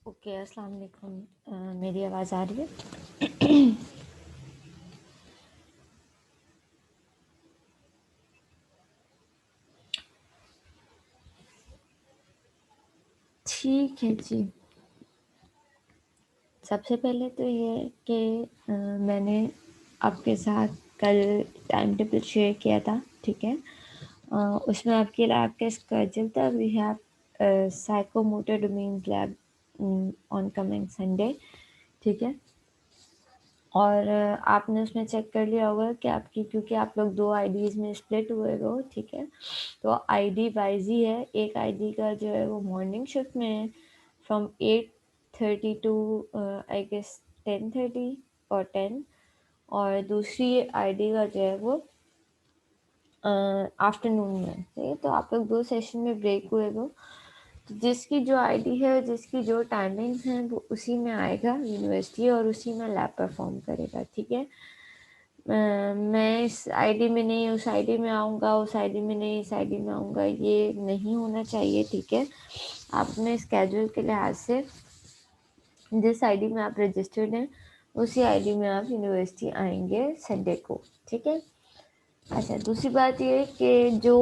Okay, अस्सलाम वालेकुम। मेरी आवाज़ आ रही है? ठीक है जी। सबसे पहले तो ये है कि मैंने आपके साथ कल टाइम टेबल शेयर किया था, ठीक है? अ, उसमें आपके लैब का स्केड्यूल था। We have psychomotor domains lab on coming Sunday, ठीक है? और आपने उसमें चेक कर लिया होगा कि आपकी, क्योंकि आप लोग 2 आईडीज़ में स्प्लिट हुए हो, ठीक है? तो आईडी वाइज़ ही है। एक आईडी का जो है वो मॉर्निंग शिफ्ट में है फ्रॉम 8:30 टू आई गेस 10:30 और 10, और दूसरी आईडी का जो है वो आफ्टरनून में, ठीक है? तो आप लोग 2 सेशन में ब्रेक हुए हो। तो जिसकी जो आईडी है, जिसकी जो टाइमिंग्स हैं, वो उसी में आएगा यूनिवर्सिटी और उसी में लैब परफॉर्म करेगा, ठीक है? मैं इस आईडी में नहीं उस आईडी में आऊँगा, उस आईडी में नहीं इस आईडी में आऊँगा, ये नहीं होना चाहिए, ठीक है? आप अपने स्केड्यूल के लिहाज से जिस आईडी में आप रजिस्टर्ड हैं, उसी आईडी में आप यूनिवर्सिटी आएँगे संडे को, ठीक है? अच्छा, दूसरी बात ये है कि जो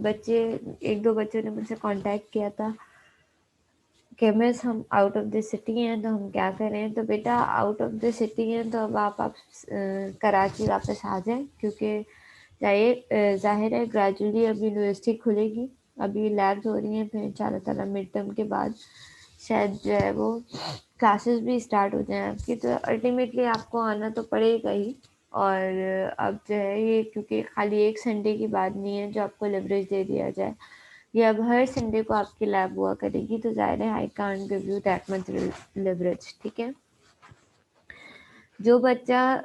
बच्चे 1-2 बच्चों ने मुझसे कॉन्टैक्ट किया था कि मिस हम आउट ऑफ द सिटी हैं, तो हम क्या करें? तो बेटा, आउट ऑफ द सिटी हैं तो अब आप कराची वापस आ जाएँ, क्योंकि ज़ाहिर है ग्रेजुअली अब यूनिवर्सिटी खुलेगी। अभी लैब्स हो रही हैं, फिर इंशाअल्लाह ताला मिड टर्म के बाद शायद जो है वो क्लासेस भी स्टार्ट हो जाएँ आपकी, तो अल्टीमेटली आपको आना तो पड़ेगा ही। और अब जो है ये, क्योंकि खाली एक संडे की बात नहीं है जो आपको लिवरेज दे दिया जाए, ये अब हर संडे को आपकी लैब हुआ करेगी, तो ज़ाहिर है I can't give you that much leverage, ठीक है? जो बच्चा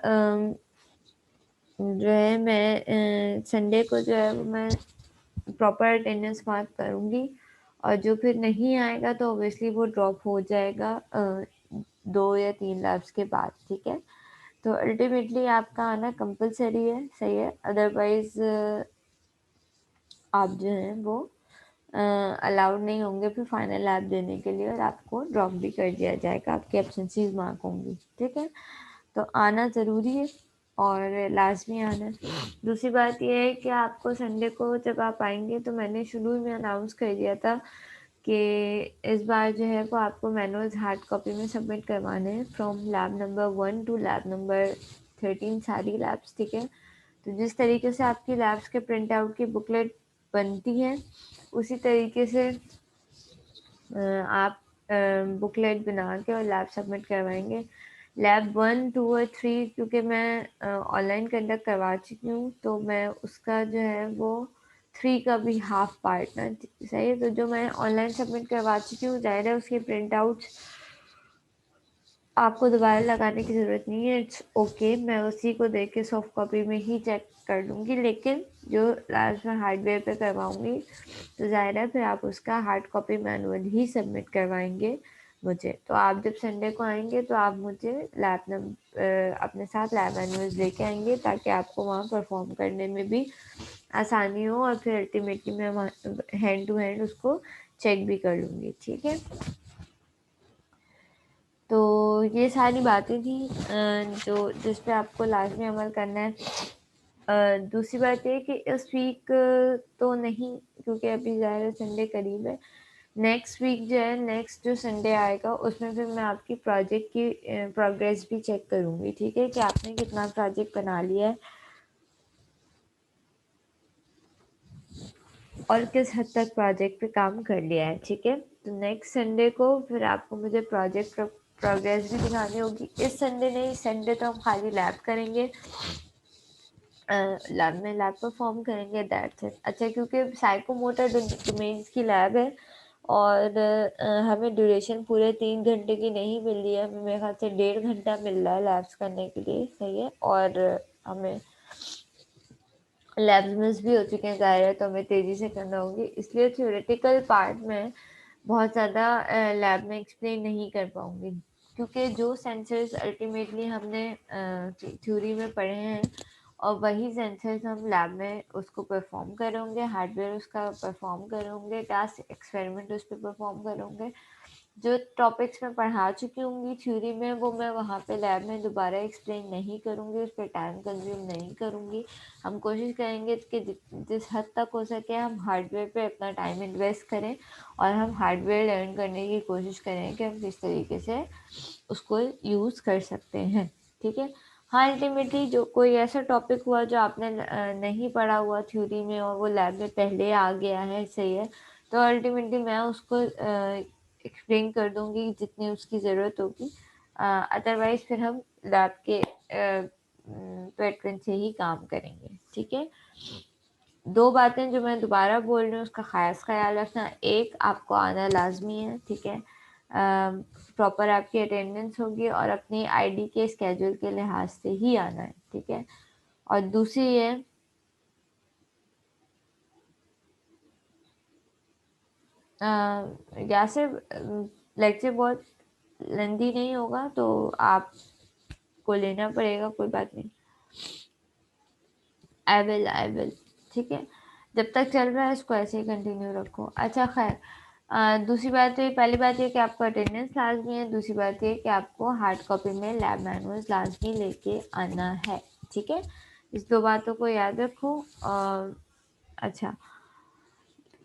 जो है मैं संडे को जो है वो मैं प्रॉपर अटेंडेंस मार्क करूँगी, और जो फिर नहीं आएगा तो ऑब्वियसली वो ड्रॉप हो जाएगा 2 या 3 लैब्स के बाद, ठीक है? तो अल्टीमेटली आपका आना कंपल्सरी है, सही है? अदरवाइज़ आप जो हैं वो अलाउड नहीं होंगे फिर फाइनल लैब देने के लिए, और आपको ड्रॉप भी कर दिया जाएगा, आपकी एब्सेंसीज़ मार्क होंगी, ठीक है? तो आना ज़रूरी है और लाज़मी आना है। दूसरी बात ये है कि आपको संडे को जब आप आएँगे, तो मैंने शुरू में अनाउंस कर दिया था कि इस बार जो है वो आपको मैनुअल्स हार्ड कॉपी में सबमिट करवाने हैं from lab number 1 to lab number 13, सारी लैब्स, ठीक है? तो जिस तरीके से आपकी लैब्स के प्रिंट आउट की बुकलेट बनती है, उसी तरीके से आप बुकलेट बना के और लैब सबमिट करवाएँगे। लैब 1, 2 और 3 क्योंकि मैं ऑनलाइन कंडक्ट करवा चुकी हूँ, तो मैं उसका जो है वो 3 का भी हाफ पार्ट ना, सही है? तो जो मैं ऑनलाइन सबमिट करवा चुकी हूँ, ज़ाहिर है उसके प्रिंट आउट्स आपको दोबारा लगाने की ज़रूरत नहीं है, इट्स ओके। मैं उसी को देख के सॉफ्ट कॉपी में ही चेक कर लूँगी, लेकिन जो लास्ट में हार्डवेयर पे करवाऊँगी, तो ज़ाहिर है फिर आप उसका हार्ड कॉपी मैनुअल ही सबमिट करवाएँगे मुझे। तो आप जब संडे को आएँगे तो आप मुझे अपने साथ लैब मैनुअल्स लेके आएँगे, ताकि आपको वहाँ परफ़ॉर्म करने में भी आसानी हो, और फिर अल्टीमेटली मैं वहाँ हैंड टू हैंड उसको चेक भी कर लूँगी, ठीक है? तो ये सारी बातें थी जो जिस पे आपको लाज़मी अमल करना है। दूसरी बात ये है कि इस वीक तो नहीं, क्योंकि अभी ज़ाहिर है संडे करीब है। नेक्स्ट वीक जो है, नेक्स्ट जो संडे आएगा उसमें फिर मैं आपकी प्रोजेक्ट की प्रोग्रेस भी चेक करूँगी, ठीक है? कि आपने कितना प्रोजेक्ट बना लिया है और किस हद तक प्रोजेक्ट पे काम कर लिया है, ठीक है? तो नेक्स्ट संडे को फिर आपको मुझे प्रोजेक्ट प्रोग्रेस भी दिखानी होगी। इस संडे नहीं, संडे तो हम खाली लैब करेंगे, लैब में लैब परफॉर्म करेंगे, दैट्स इट। अच्छा, क्योंकि साइकोमोटर डोमेन्स की लैब है और हमें ड्यूरेशन पूरे 3 घंटे की नहीं मिल रही है, हमें मेरे ख्याल से 1.5 घंटा मिल रहा है लैब्स करने के लिए, सही है? और हमें लैब्स मिस भी हो चुके हैं, ज़ाहिर है, तो हमें तेज़ी से करना होगी, इसलिए थ्योरेटिकल पार्ट में बहुत ज़्यादा लैब में एक्सप्लेन नहीं कर पाऊँगी, क्योंकि जो सेंसर्स अल्टीमेटली हमने थ्योरी में पढ़े हैं, और वही सेंसर्स हम लैब में उसको परफॉर्म करेंगे, हार्डवेयर उसका परफॉर्म करेंगे, टास्क एक्सपेरिमेंट उस पर परफॉर्म करेंगे, जो टॉपिक्स मैं पढ़ा चुकी होंगी थ्योरी में वो मैं वहाँ पे लैब में दोबारा एक्सप्लेन नहीं करूँगी, उस पर टाइम कंज्यूम नहीं करूँगी। हम कोशिश करेंगे कि जिस हद तक हो सके हम हार्डवेयर पे अपना टाइम इन्वेस्ट करें और हम हार्डवेयर लर्न करने की कोशिश करें कि हम किस तरीके से उसको यूज़ कर सकते हैं। ठीक है। हाँ, अल्टीमेटली जो कोई ऐसा टॉपिक हुआ जो आपने नहीं पढ़ा हुआ थ्योरी में और वो लैब में पहले आ गया है, सही है, तो अल्टीमेटली मैं उसको एक्सप्लेन कर दूंगी जितनी उसकी ज़रूरत होगी। अदरवाइज फिर हम लैब के पैटर्न से ही काम करेंगे। ठीक है। दो बातें जो मैं दोबारा बोल रही हूँ उसका खास ख्याल रखना। एक, आपको आना लाजमी है। ठीक है। प्रॉपर आपकी अटेंडेंस होगी और अपनी आईडी के स्केड्यूल के लिहाज से ही आना है। ठीक है। और दूसरी है, यासिर, लेक्चर बहुत लेंदी नहीं होगा तो आपको लेना पड़ेगा, कोई बात नहीं। I will. ठीक है। जब तक चल रहा है इसको ऐसे ही कंटिन्यू रखो। अच्छा, खैर, दूसरी बात तो ये, पहली बात ये कि आपको अटेंडेंस लाजमी है। दूसरी बात ये कि आपको हार्ड कॉपी में लैब मैनुअल्स लाजमी लेके आना है। ठीक है। इस दो बातों को याद रखो। अच्छा,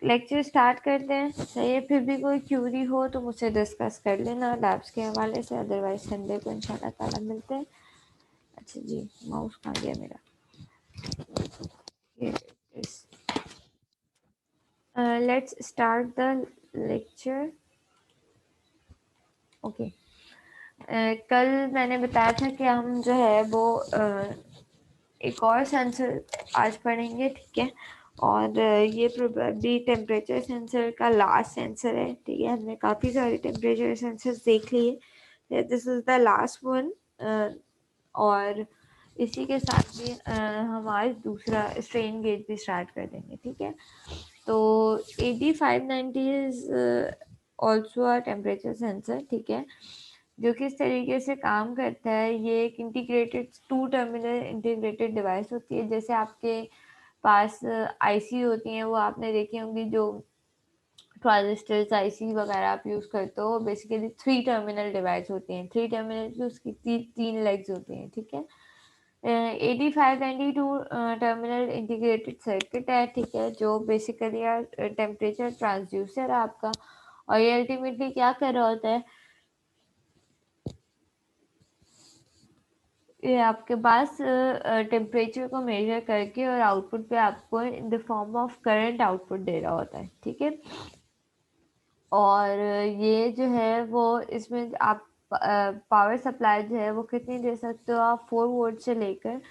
लेक्चर स्टार्ट करते हैं। सही है। फिर भी कोई क्यूरी हो तो मुझसे डिस्कस कर लेना लैब्स के हवाले से, अदरवाइज संडे को इंशाल्लाह ताला मिलते हैं। अच्छा जी, माउस कहाँ गया मेरा? Here it is. Let's start the lecture. Okay. कल मैंने बताया था कि हम जो है वो एक और सेंसर आज पढ़ेंगे। ठीक है। और ये प्रोबेबली टेम्परेचर सेंसर का लास्ट सेंसर है। ठीक है। हमने काफ़ी सारे टेम्परेचर सेंसर्स देख लिए, this is the last one. और इसी के साथ भी हम आज दूसरा स्ट्रेन गेज भी स्टार्ट कर देंगे। ठीक है। तो AD590 is also a temperature sensor. ठीक है। जो किस तरीके से काम करता है, ये एक integrated two terminal integrated device होती है। जैसे आपके पास आईसी होती हैं, वो आपने देखी होंगी, जो ट्रांजिस्टर्स आईसी वगैरह आप यूज़ करते हो, बेसिकली 3 टर्मिनल डिवाइस होती हैं। 3 टर्मिनल की उसकी तीन लेग्स होती हैं। ठीक है। 8592 टर्मिनल इंटीग्रेटेड सर्किट है। ठीक है। जो बेसिकली टेम्परेचर ट्रांसड्यूसर है आपका। और ये अल्टीमेटली क्या कर रहा होता है, ये आपके पास टेम्परेचर को मेजर करके और आउटपुट पे आपको in the form of current output दे रहा होता है। ठीक है। और ये जो है वो, इसमें आप पावर सप्लाई जो है वो कितनी दे सकते हो आप, 4 वोल्ट से लेकर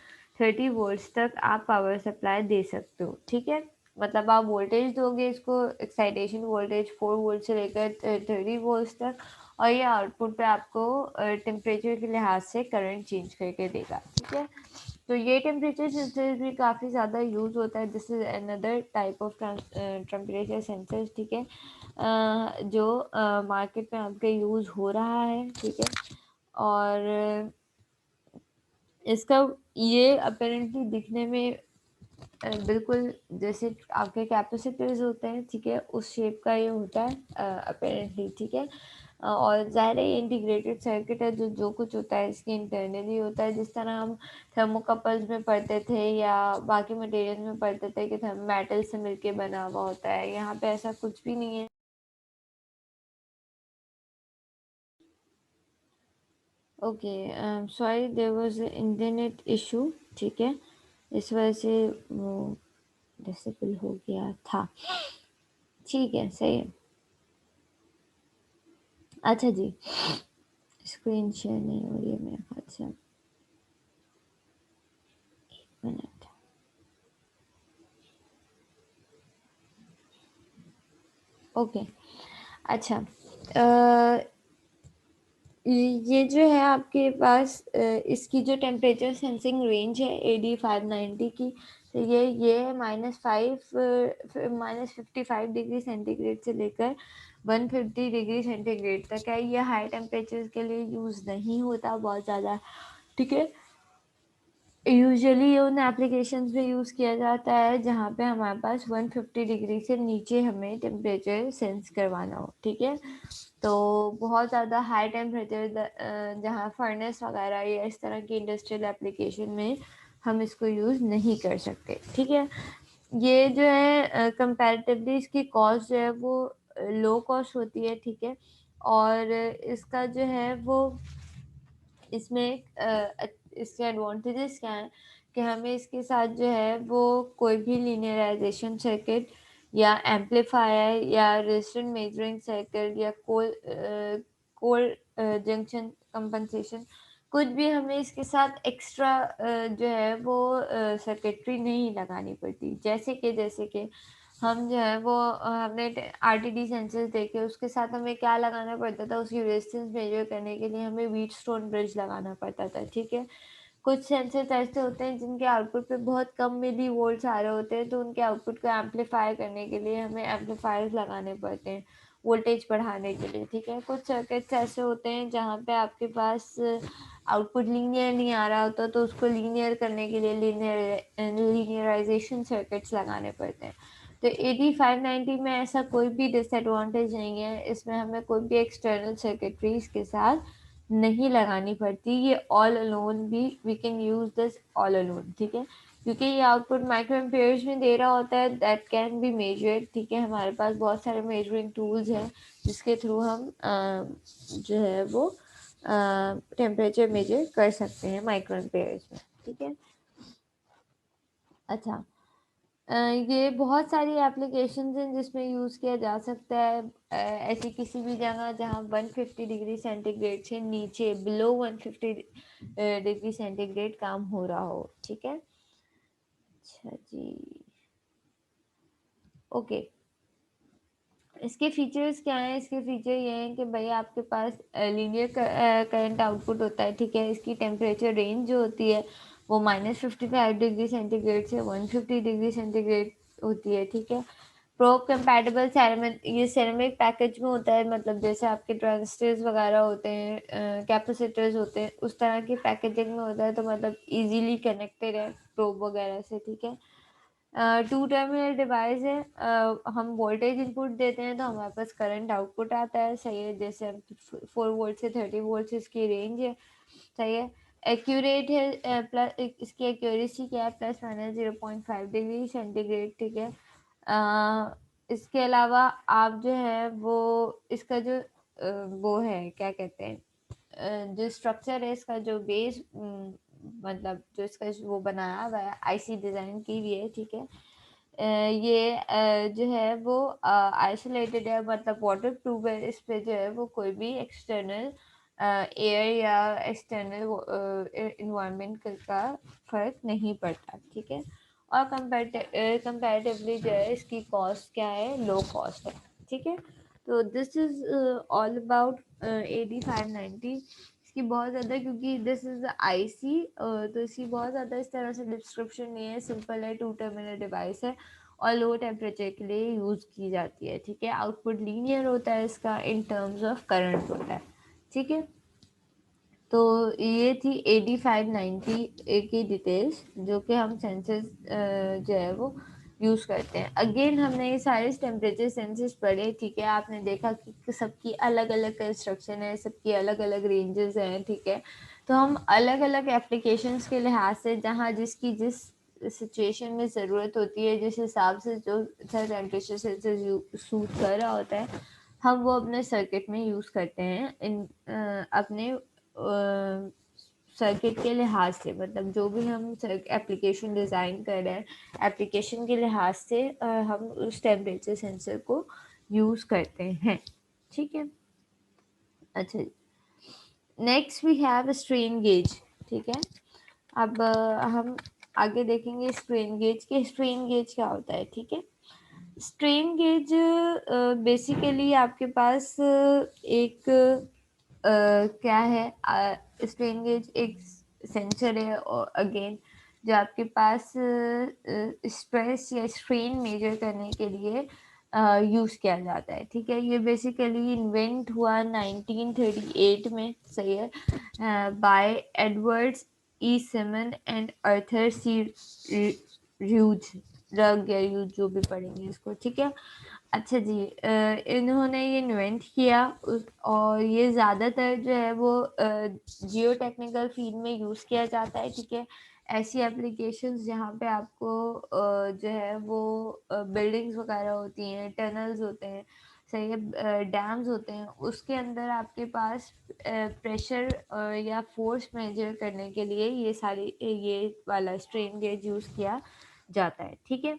30 वोल्ट तक आप पावर सप्लाई दे सकते हो। ठीक है। मतलब आप वोल्टेज दोगे इसको, एक्साइटेशन वोल्टेज 4 वोल्ट से लेकर 30 वोल्ट तक, और ये आउटपुट पे आपको टेम्परेचर के लिहाज से करंट चेंज करके देगा। ठीक है। तो ये टेम्परेचर सेंसर भी काफ़ी ज़्यादा यूज़ होता है। This is another type of temperature sensor. ठीक है। जो मार्केट में आपके यूज़ हो रहा है। ठीक है। और इसका ये अपेरेंटली दिखने में बिल्कुल जैसे आपके कैपेसिटर्स होते हैं। ठीक है। उस शेप का ये होता है अपेरेंटली। ठीक है। और ज़ाहिर है ये इंटीग्रेटेड सर्किट है, जो कुछ होता है इसके इंटरनली होता है। जिस तरह हम थर्मोकपल्स में पढ़ते थे या बाकी मटेरियल में पढ़ते थे कि मेटल से मिलके बना हुआ होता है, यहाँ पे ऐसा कुछ भी नहीं है। Okay, sorry, there was internet issue. ठीक है। इस वजह से वो डिसेबल हो गया था। ठीक है, सही है। अच्छा जी, स्क्रीन शेयर नहीं हो रही है मेरे ख्याल से। मिनट। ओके। अच्छा, ये जो है आपके पास इसकी जो टेम्परेचर सेंसिंग रेंज है AD590 की, तो ये -55 डिग्री सेंटीग्रेड से लेकर 150 डिग्री सेंटीग्रेड तक है। ये हाई टेम्परेचर के लिए यूज़ नहीं होता बहुत ज़्यादा। ठीक है। यूजुअली ये उन एप्लीकेशंस में यूज़ किया जाता है जहाँ पे हमारे पास 150 डिग्री से नीचे हमें टेम्परेचर सेंस करवाना हो। ठीक है। तो बहुत ज़्यादा हाई टेम्परेचर जहाँ फर्नेस वगैरह या इस तरह की इंडस्ट्रियल एप्लीकेशन में हम इसको यूज़ नहीं कर सकते, ठीक है। ये जो है कंपैरेटिवली इसकी कॉस्ट जो है वो लो कॉस्ट होती है, ठीक है। और इसका जो है वो इसमें इसके एडवांटेजेस क्या हैं कि हमें इसके साथ जो है वो कोई भी लीनियराइजेशन सर्किट या एम्पलीफायर या रेजिस्टेंस मेजरिंग सर्किट या कोल जंक्शन कंपनसेशन कुछ भी हमें इसके साथ एक्स्ट्रा जो है वो सर्किटरी नहीं लगानी पड़ती। जैसे कि हम जो है वो हमने आरटीडी सेंसर्स देखे, उसके साथ हमें क्या लगाना पड़ता था, उसकी रेजिस्टेंस मेजर करने के लिए हमें व्हीटस्टोन ब्रिज लगाना पड़ता था, ठीक है। कुछ सेंसर्स ऐसे होते हैं जिनके आउटपुट पे बहुत कम मिली वोल्ट्स आ रहे होते हैं, तो उनके आउटपुट को एम्पलीफाई करने के लिए हमें एम्पलीफायर्स लगाने पड़ते हैं वोल्टेज बढ़ाने के लिए, ठीक है। कुछ सर्किट्स ऐसे होते हैं जहाँ पे आपके पास आउटपुट लीनियर नहीं आ रहा होता, तो उसको लीनियर करने के लिए लीनियराइजेशन सर्किट्स लगाने पड़ते हैं। तो 8590 में ऐसा कोई भी डिसएडवांटेज नहीं है, इसमें हमें कोई भी एक्सटर्नल सर्किटरीज के साथ नहीं लगानी पड़ती। ये ऑल अलोन भी we can use this all alone, ठीक है, क्योंकि ये आउटपुट माइक्रो एम्पेयर्स में दे रहा होता है, दैट कैन बी मेजर्ड, ठीक है। हमारे पास बहुत सारे मेजरिंग टूल्स हैं जिसके थ्रू हम जो है वो टेम्परेचर मेजर कर सकते हैं माइक्रो एम्पेयर्स में, ठीक है। अच्छा, ये बहुत सारी एप्लीकेशंस हैं जिसमें यूज़ किया जा सकता है। ऐसी किसी भी जगह जहाँ 150 डिग्री सेंटीग्रेड से नीचे बिलो 150 डिग्री सेंटीग्रेड काम हो रहा हो, ठीक है। अच्छा जी, ओके। इसके फीचर्स क्या हैं? इसके फीचर ये हैं कि भाई आपके पास लीनियर करंट आउटपुट होता है, ठीक है। इसकी टेम्परेचर रेंज जो होती है वो -55 डिग्री सेंटीग्रेड से 150 डिग्री सेंटीग्रेड होती है, ठीक है। प्रो कंपैटिबल सेरेमिक, ये सेरेमिक पैकेज में होता है, मतलब जैसे आपके ट्रांजिस्टर्स वगैरह होते हैं, कैपेसिटर्स होते हैं, उस तरह की पैकेजिंग में होता है, तो मतलब इजीली कनेक्टेड है प्रोब वगैरह से, ठीक है। टू टर्मिनल डिवाइस है, हम वोल्टेज इनपुट देते हैं तो हमारे पास करंट आउटपुट आता है, सही है। जैसे हम 4 वोल्ट से 30 वोल्ट इसकी रेंज है, सही है। एक्यूरेट है, प्लस इसकी एक्यूरेसी क्या है, ±0.5 डिग्री सेंटीग्रेड, ठीक है। इसके अलावा आप जो है वो इसका जो वो है क्या कहते हैं, जो स्ट्रक्चर है इसका, जो बेस मतलब जो इसका वो बनाया हुआ है, आईसी डिज़ाइन की हुई है, ठीक है। ये जो है वो आइसोलेटेड है, मतलब वाटर प्रूफ है। इस पे जो है वो कोई भी एक्सटर्नल एयर या एक्सटर्नल इन्वायरमेंट का फर्क नहीं पड़ता, ठीक है। और कंपैरेटिवली जो है इसकी कॉस्ट क्या है, लो कॉस्ट है, ठीक है। तो दिस इज ऑल अबाउट 8590। इसकी बहुत ज़्यादा, क्योंकि दिस इज आईसी, तो इसकी बहुत ज़्यादा इस तरह से डिस्क्रिप्शन नहीं है, सिंपल है, टू टर्मिनल डिवाइस है और लो टेम्परेचर के लिए यूज़ की जाती है, ठीक है। आउटपुट लीनियर होता है इसका, इन टर्म्स ऑफ करंट होता है, ठीक है। तो ये थी 8590 की डिटेल्स, जो कि हम सेंसर्स जो है वो यूज़ करते हैं। अगेन हमने ये सारे टेम्परेचर सेंसर्स पढ़े, ठीक है। आपने देखा कि सबकी अलग अलग कंस्ट्रक्शन है, सबकी अलग अलग रेंजेस हैं, ठीक है। तो हम अलग अलग एप्लीकेशंस के लिहाज से, जहाँ जिसकी जिस सिचुएशन में ज़रूरत होती है, जिस हिसाब से जो टेम्परेचर सेंसर सूट कर रहा होता है, हम वो अपने सर्किट में यूज़ करते हैं, इन अपने सर्किट के लिहाज से, मतलब जो भी हम एप्लीकेशन डिज़ाइन कर रहे हैं, एप्लीकेशन के लिहाज से हम उस टेम्परेचर सेंसर को यूज़ करते हैं, ठीक है। अच्छा, next we have strain gauge, ठीक है। अब हम आगे देखेंगे स्ट्रेन गेज के। स्ट्रेन गेज क्या होता है, ठीक है। स्ट्रेन गेज बेसिकली आपके पास एक क्या है, स्ट्रेन गेज एक सेंसर है, और अगेन जो आपके पास स्ट्रेस या स्ट्रेन मेजर करने के लिए यूज़ किया जाता है, ठीक है। ये बेसिकली इन्वेंट हुआ 1938 में, सही है, बाय एडवर्ड्स ई सिमन एंड अर्थर सी र्यूज, रग या यूज जो भी पढ़ेंगे इसको, ठीक है। अच्छा जी, इन्होंने ये इन्वेंट किया और ये ज़्यादातर जो है वो जियो टेक्निकल फील्ड में यूज़ किया जाता है, ठीक है। ऐसी एप्लीकेशंस जहाँ पे आपको जो है वो बिल्डिंग्स वगैरह होती हैं, टनल्स होते हैं, सही है, डैम्स होते हैं, उसके अंदर आपके पास प्रेशर या फोर्स मेजर करने के लिए ये वाला स्ट्रेन गेज यूज़ किया जाता है, ठीक है।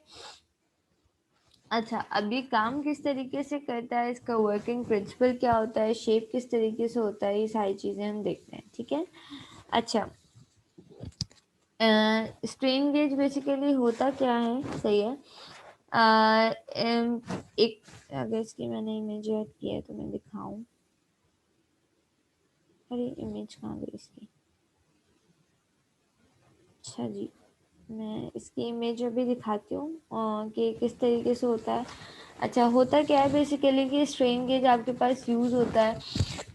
अच्छा, अब ये काम किस तरीके से करता है, इसका वर्किंग प्रिंसिपल क्या होता है, शेप किस तरीके से होता है, ये सारी चीज़ें हम देखते हैं, ठीक है। अच्छा, स्ट्रेन गेज बेसिकली होता क्या है, सही है। एक, अगर इसकी मैंने इमेज ऐड किया है तो मैं दिखाऊं। अरे इमेज कहाँ गई इसकी। अच्छा जी, मैं इसकी इमेज अभी दिखाती हूँ कि किस तरीके से होता है। अच्छा, होता क्या है बेसिकली कि स्ट्रेन गेज आपके पास यूज़ होता है,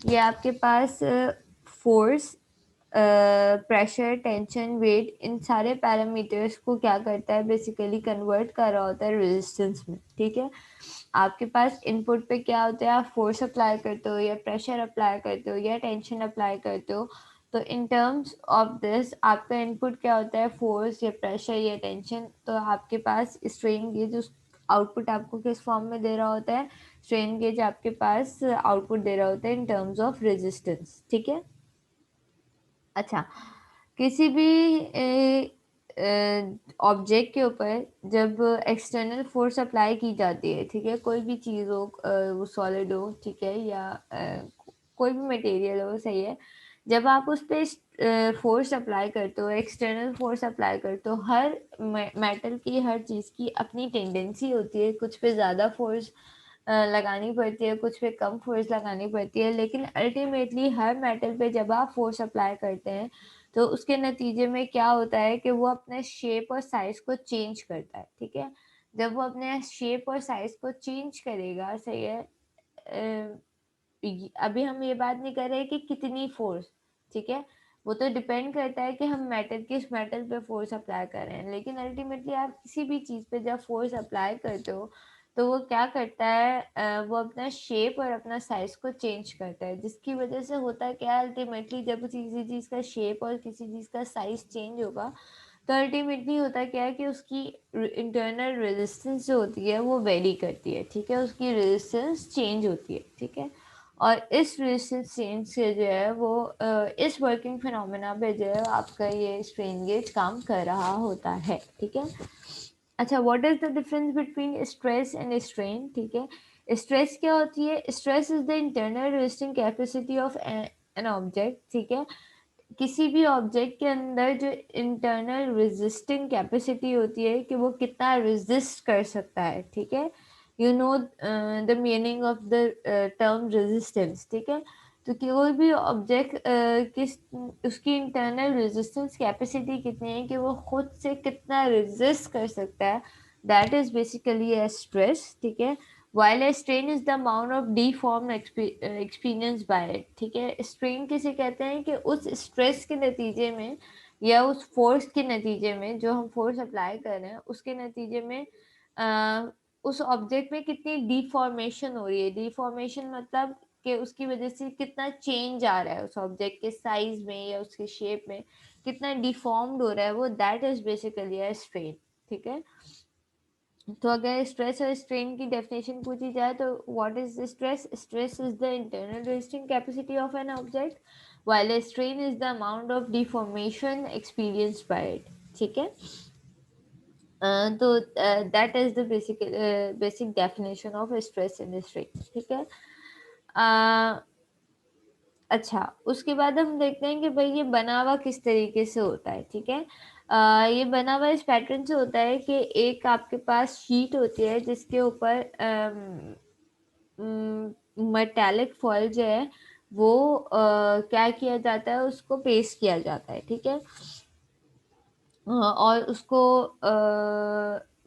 ये आपके पास फोर्स, प्रेशर, टेंशन, वेट, इन सारे पैरामीटर्स को क्या करता है, बेसिकली कन्वर्ट कर रहा होता है रेजिस्टेंस में, ठीक है। आपके पास इनपुट पे क्या होता है, आप फोर्स अप्लाई करते हो या प्रेशर अप्लाई करते हो या टेंशन अप्लाई करते हो, तो इन टर्म्स ऑफ दिस आपका इनपुट क्या होता है, फोर्स या प्रेशर या टेंशन, तो आपके पास स्ट्रेन गेज उस आउटपुट आपको किस फॉर्म में दे रहा होता है, स्ट्रेन गेज आपके पास आउटपुट दे रहा होता है इन टर्म्स ऑफ रेजिस्टेंस, ठीक है। अच्छा, किसी भी ऑब्जेक्ट के ऊपर जब एक्सटर्नल फोर्स अप्लाई की जाती है, ठीक है, कोई भी चीज़ हो, वो सॉलिड हो, ठीक है, या कोई भी मटेरियल हो, सही है, जब आप उस पर फोर्स अप्लाई करते हो, एक्सटर्नल फोर्स अप्लाई करते हो, हर मेटल की, हर चीज़ की अपनी टेंडेंसी होती है, कुछ पे ज़्यादा फोर्स लगानी पड़ती है, कुछ पे कम फोर्स लगानी पड़ती है, लेकिन अल्टीमेटली हर मेटल पे जब आप फोर्स अप्लाई करते हैं तो उसके नतीजे में क्या होता है कि वो अपने शेप और साइज को चेंज करता है, ठीक है। जब वो अपने शेप और साइज को चेंज करेगा, सही है, अभी हम ये बात नहीं कर रहे कि कितनी फोर्स, ठीक है, वो तो डिपेंड करता है कि हम मेटल किस मेटल पे फोर्स अप्लाई कर रहे हैं, लेकिन अल्टीमेटली आप किसी भी चीज़ पे जब फोर्स अप्लाई करते हो तो वो क्या करता है, वो अपना शेप और अपना साइज को चेंज करता है, जिसकी वजह से होता है क्या, अल्टीमेटली जब किसी चीज़ का शेप और किसी चीज़ का साइज चेंज होगा तो अल्टीमेटली होता क्या है कि उसकी इंटरनल रेजिस्टेंस जो होती है वो वेरी करती है, ठीक है, उसकी रेजिस्टेंस चेंज होती है, ठीक है। और इस रेजिस्टेंस चेंज से जो है वो इस वर्किंग फिनोमेना पे जो है आपका ये स्ट्रेन गेज काम कर रहा होता है, ठीक है। अच्छा, what is the difference between stress and strain, ठीक है। स्ट्रेस क्या होती है, stress is the internal resisting capacity of an object, ठीक है, किसी भी ऑब्जेक्ट के अंदर जो इंटरनल रेजिस्टिंग कैपेसिटी होती है कि वो कितना रेजिस्ट कर सकता है, ठीक है। You know the meaning of the term resistance, ठीक है। तो कोई भी ऑब्जेक्ट किस उसकी इंटरनल रेजिस्टेंस कैपेसिटी कितनी है कि वो खुद से कितना रेजिस्ट कर सकता है, that is basically a stress, ठीक है। while a strain is the amount of deformed experience by it, ठीक है। स्ट्रेन किसे कहते हैं कि उस स्ट्रेस के नतीजे में या उस फोर्स के नतीजे में, जो हम फोर्स अप्लाई कर रहे हैं उसके नतीजे में उस ऑब्जेक्ट में कितनी डिफॉर्मेशन हो रही है, डिफॉर्मेशन मतलब कि उसकी वजह से कितना चेंज आ रहा है उस ऑब्जेक्ट के साइज में या उसके शेप में, कितना डिफॉर्म्ड हो रहा है वो, that is basically a strain, ठीक है। तो अगर स्ट्रेस और स्ट्रेन की डेफिनेशन पूछी जाए तो what is stress, stress is the internal resisting capacity of an object while a strain is the amount of deformation experienced by it, ठीक है। तो that is the basic definition of stress and strain, ठीक है। अच्छा, उसके बाद हम देखते हैं कि भाई ये बना हुआ किस तरीके से होता है, ठीक है। ये बना हुआ इस पैटर्न से होता है कि एक आपके पास शीट होती है जिसके ऊपर मेटालिक फॉयल जो है वो क्या किया जाता है, उसको पेस्ट किया जाता है, ठीक है। और उसको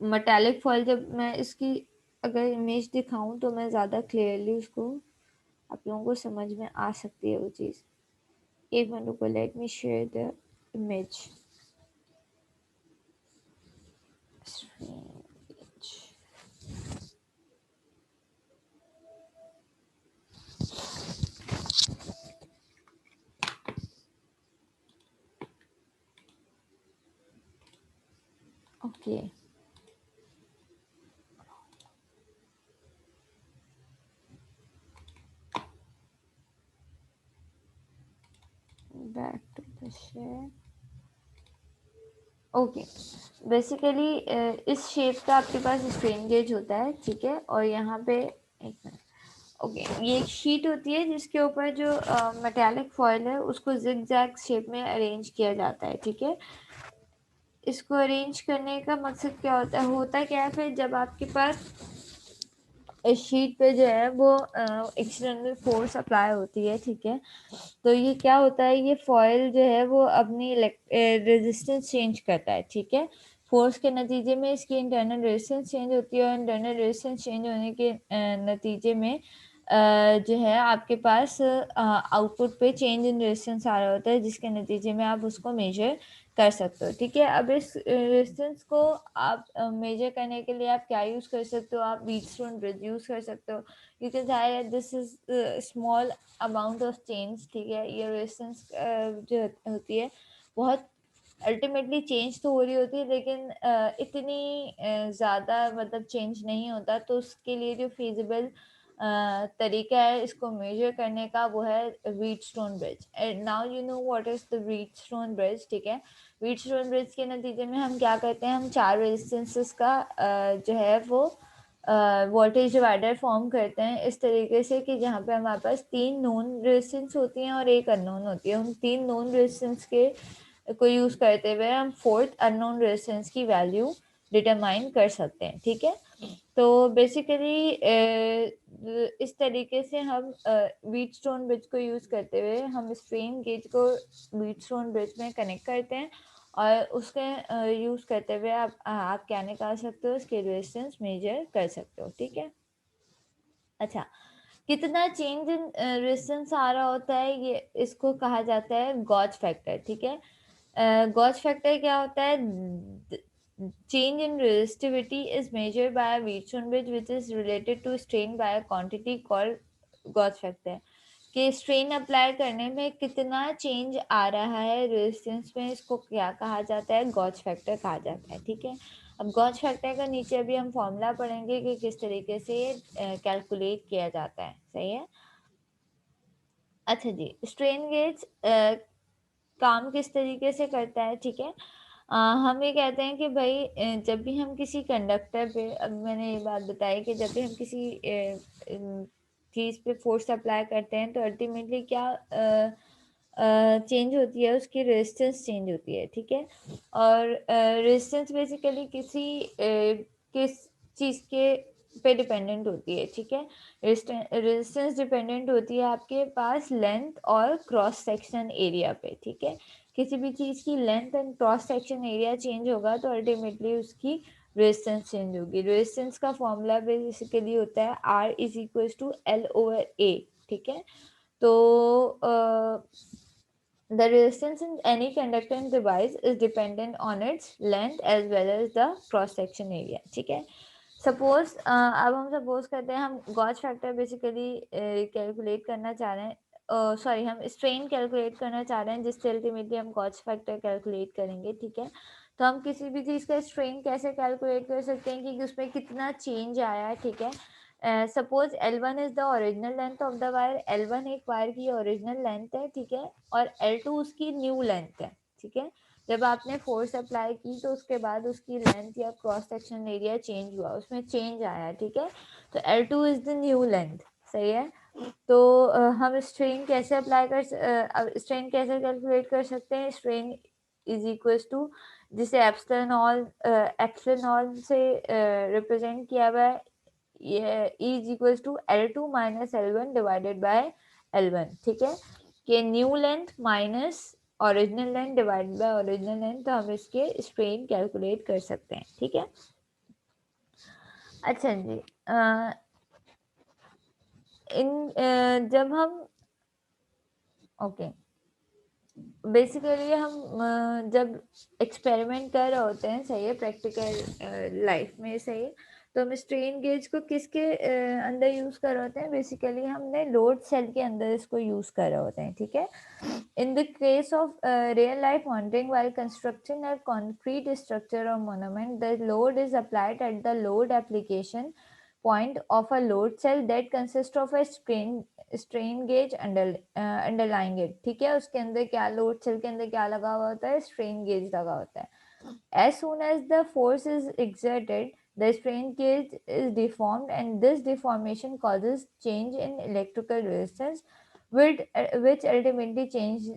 मेटालिक फॉयल, जब मैं इसकी अगर इमेज दिखाऊं तो मैं ज़्यादा क्लियरली उसको आप लोगों को समझ में आ सकती है वो चीज़। एक मिनट रुको, let me share the image. Okay, back to the share. Okay, basically इस शेप का आपके पास स्ट्रेन गेज होता है, ठीक है। और यहाँ पे एक मिनट, ओके, ये एक शीट होती है जिसके ऊपर जो मेटालिक फॉयल है उसको जिग जैग शेप में अरेंज किया जाता है, ठीक है। इसको अरेंज करने का मकसद क्या होता है क्या है, फिर जब आपके पास इस शीट पे जो है वो एक्सटर्नल फोर्स अप्लाई होती है, ठीक है। तो ये क्या होता है, ये फॉयल जो है वो अपनी रेजिस्टेंस चेंज करता है, ठीक है। फोर्स के नतीजे में इसकी इंटरनल रेजिस्टेंस चेंज होती है, और इंटरनल रेजिस्टेंस चेंज होने के नतीजे में जो है आपके पास आउटपुट पे चेंज इन रेजिस्टेंस आ रहा होता है, जिसके नतीजे में आप उसको मेजर कर सकते हो, ठीक है। अब इस रेजिस्टेंस को आप मेजर करने के लिए आप क्या यूज़ कर सकते हो, आप व्हीटस्टोन ब्रिज यूज़ कर सकते हो। You can say this is small amount of change, ठीक है। ये रेजिस्टेंस जो होती है बहुत अल्टीमेटली चेंज तो हो रही होती है, लेकिन इतनी ज़्यादा मतलब चेंज नहीं होता। तो उसके लिए जो फिजिबल तरीका है इसको मेजर करने का, वो है Wheatstone bridge. And now you know what is the Wheatstone bridge, ठीक है। व्हीटस्टोन ब्रिज के नतीजे में हम क्या करते हैं, हम चार रेजिस्टेंसेस का जो है वो वोल्टेज डिवाइडर फॉर्म करते हैं इस तरीके से कि जहाँ पे हमारे पास तीन नोन रेजिस्टेंस होती हैं और एक अननोन होती है। उन तीन नोन रेजिस्टेंस के को यूज़ करते हुए हम फोर्थ अननोन रेजिस्टेंस की वैल्यू डिटरमाइन कर सकते हैं, ठीक है। तो बेसिकली इस तरीके से हम व्हीटस्टोन ब्रिज को यूज़ करते हुए हम स्ट्रेन गेज को व्हीटस्टोन ब्रिज में कनेक्ट करते हैं, और उसके यूज़ करते हुए आप क्या निकाल सकते हो, उसके रेजिस्टेंस मेजर कर सकते हो, ठीक है। अच्छा, कितना चेंज इन रेजिस्टेंस आ रहा होता है, ये इसको कहा जाता है गॉज फैक्टर, ठीक है। गॉज फैक्टर क्या होता है, change in resistivity is measured by a Wheatstone bridge which is related to strain by a quantity called gauge factor। कि स्ट्रेन अप्लाई करने में कितना चेंज आ रहा है रेजिस्टेंस में, इसको क्या कहा जाता है, गॉज फैक्टर कहा जाता है, ठीक है। अब गॉज फैक्टर का नीचे अभी हम फॉर्मूला पढ़ेंगे कि किस तरीके से कैलकुलेट किया जाता है, सही है। अच्छा जी, स्ट्रेन गेज काम किस तरीके से करता है, ठीक है। हम ये कहते हैं कि भाई जब भी हम किसी कंडक्टर पे, अब मैंने ये बात बताई कि जब भी हम किसी चीज़ पे फोर्स अप्लाई करते हैं तो अल्टीमेटली क्या चेंज होती है, उसकी रेजिस्टेंस चेंज होती है, ठीक है। और रेजिस्टेंस बेसिकली किस चीज़ के पे डिपेंडेंट होती है, ठीक है। रेजिस्टेंस डिपेंडेंट होती है आपके पास लेंथ और क्रॉस सेक्शन एरिया पे, ठीक है। किसी भी चीज़ की length and cross section area change होगा तो अल्टीमेटली उसकी रेजिस्टेंस चेंज होगी। रेजिस्टेंस का फॉर्मूला बेसिकली होता है R is equal to L/A, ठीक है। तो the resistance in any conducting device is dependent on its length as well as the cross section area, ठीक है। सपोज अब हम सपोज करते हैं हम गॉज फैक्टर बेसिकली कैलकुलेट करना चाह रहे हैं, सॉरी हम स्ट्रेन कैलकुलेट करना चाह रहे हैं जिससे अल्टीमेटली हम गॉज फैक्टर कैलकुलेट करेंगे, ठीक है। तो हम किसी भी चीज़ का स्ट्रेन कैसे कैलकुलेट कर सकते हैं कि उसमें कितना चेंज आया है, ठीक है। Suppose L1 is the original length of the wire, L1 एक वायर की ओरिजिनल लेंथ है, ठीक है। और L2 उसकी न्यू लेंथ है, ठीक है। जब आपने फोर्स अप्लाई की तो उसके बाद उसकी लेंथ या क्रॉस सेक्शन एरिया चेंज हुआ, उसमें चेंज आया, ठीक है। तो L2 is the new length, सही है। तो हम स्ट्रेन कैसे अप्लाई स्ट्रेन कैसे कैलकुलेट कर सकते हैं, स्ट्रेन इज इक्वल टू जिसे एप्सिलॉन से रिप्रेजेंट किया हुआ है, ये is equal to L2 minus L1 divided by L1, ठीक है। कि new length minus original length divided by original length, तो हम इसके स्ट्रेन कैलकुलेट कर सकते हैं, ठीक है। अच्छा जी, जब हम ओके, बेसिकली हम जब एक्सपेरिमेंट कर रहे होते हैं, सही है, प्रैक्टिकल लाइफ में, सही है। तो हम स्ट्रेन गेज को किसके अंदर यूज कर रहे होते हैं, बेसिकली हमने लोड सेल के अंदर इसको यूज कर रहे होते हैं, ठीक है। In the case of real life monitoring while constructing a concrete structure or monument, the load is applied at the load application point of a load cell that consists of a strain gauge underlying it, ठीक है। उसके अंदर क्या, load cell के अंदर क्या लगा हुआ होता है, स्ट्रेन गेज लगा होता है। As soon as the force is exerted, the strain gauge is deformed, and this deformation causes change in electrical resistance, which ultimately change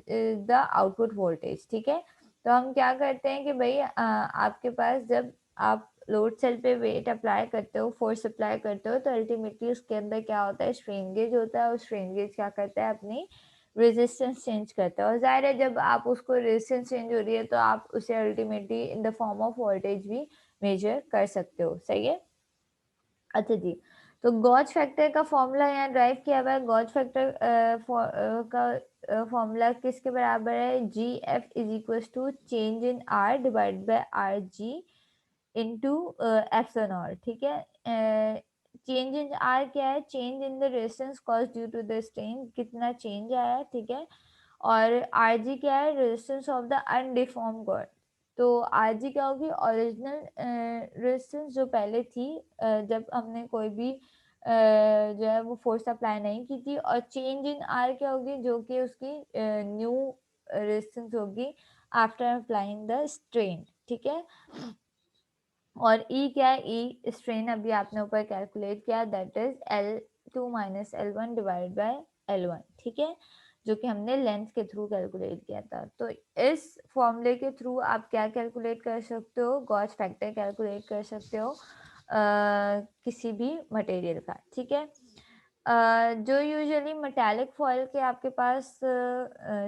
the output voltage, ठीक है। तो हम क्या करते हैं कि भाई आपके पास जब आप लोड सेल पे वेट अप्लाई करते हो, फोर्स अप्लाई करते हो, तो अल्टीमेटली उसके अंदर क्या होता है, स्ट्रेन गेज होता है, और स्ट्रेन गेज क्या करता है, अपनी रेजिस्टेंस चेंज करता है। और ज़ाहिर है जब आप उसको रेजिस्टेंस चेंज हो रही है तो आप उसे ultimately in the form of voltage भी मेजर कर सकते हो, सही है। अच्छा जी, तो गॉज फैक्टर का फॉर्मूला यहाँ ड्राइव किया हुआ है। गॉज फैक्टर का फॉर्मूला किसके बराबर है, G F is equal to change in R divide by R G into epsilon R, ठीक है। चेंज इन आर क्या है, change in the resistance cause due to the strain, कितना चेंज आया है, ठीक है। और आर जी क्या है, resistance of the undeformed gauge. तो आर जी क्या होगी, ओरिजिनल रेजिस्टेंस जो पहले थी जब हमने कोई भी जो है वो फोर्स अप्लाई नहीं की थी, और चेंज इन आर क्या होगी, जो कि उसकी न्यू रेजिस्टेंस होगी आफ्टर अप्लाइंग द स्ट्रेन, ठीक है। और ई क्या है, ई स्ट्रेन अभी आपने ऊपर कैलकुलेट किया, that is L2 minus L1 divide by L1, ठीक है, जो कि हमने लेंथ के थ्रू कैलकुलेट किया था। तो इस फॉर्मूले के थ्रू आप क्या कैलकुलेट कर सकते हो, गॉस फैक्टर कैलकुलेट कर सकते हो किसी भी मटेरियल का, ठीक है। जो यूजुअली मेटालिक फॉयल के आपके पास